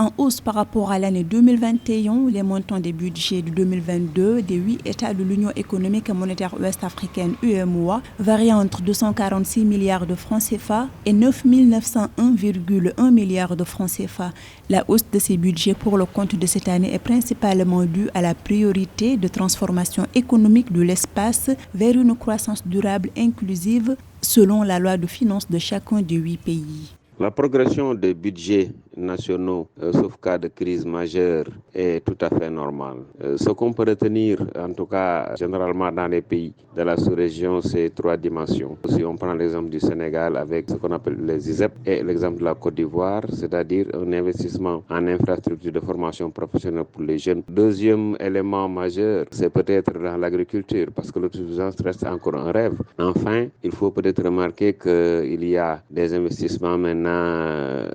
En hausse par rapport à l'année 2021, les montants des budgets de 2022 des 8 États de l'Union économique et monétaire ouest-africaine UEMOA varient entre 246 milliards de francs CFA et 9 901,1 milliards de francs CFA. La hausse de ces budgets pour le compte de cette année est principalement due à la priorité de transformation économique de l'espace vers une croissance durable inclusive selon la loi de finances de chacun des 8 pays. La progression des budgets nationaux, sauf cas de crise majeure, est tout à fait normale. Ce qu'on peut retenir, en tout cas généralement dans les pays de la sous-région, c'est 3 dimensions. Si on prend l'exemple du Sénégal avec ce qu'on appelle les ISEP et l'exemple de la Côte d'Ivoire, c'est-à-dire un investissement en infrastructure de formation professionnelle pour les jeunes. Deuxième élément majeur, c'est peut-être dans l'agriculture, parce que l'autosuffisance reste encore un rêve. Enfin, il faut peut-être remarquer qu'il y a des investissements maintenant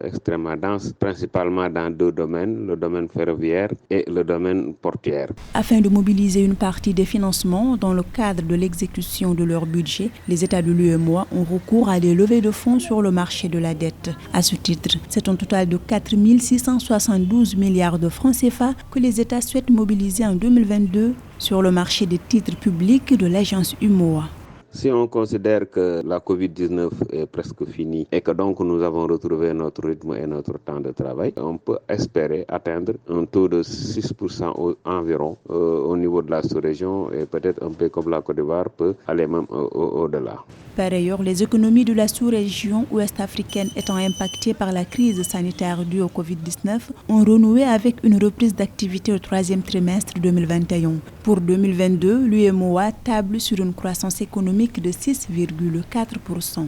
extrêmement denses, principalement dans 2 domaines, le domaine ferroviaire et le domaine portuaire. Afin de mobiliser une partie des financements dans le cadre de l'exécution de leur budget, les États de l'UEMOA ont recours à des levées de fonds sur le marché de la dette. À ce titre, c'est un total de 4 672 milliards de francs CFA que les États souhaitent mobiliser en 2022 sur le marché des titres publics de l'agence UEMOA. Si on considère que la Covid-19 est presque finie et que donc nous avons retrouvé notre rythme et notre temps de travail, on peut espérer atteindre un taux de 6% environ au niveau de la sous-région et peut-être un peu comme la Côte d'Ivoire peut aller même au-delà. Par ailleurs, les économies de la sous-région ouest-africaine étant impactées par la crise sanitaire due au Covid-19 ont renoué avec une reprise d'activité au 3e trimestre 2021. Pour 2022, l'UEMOA table sur une croissance économique de 6,4%.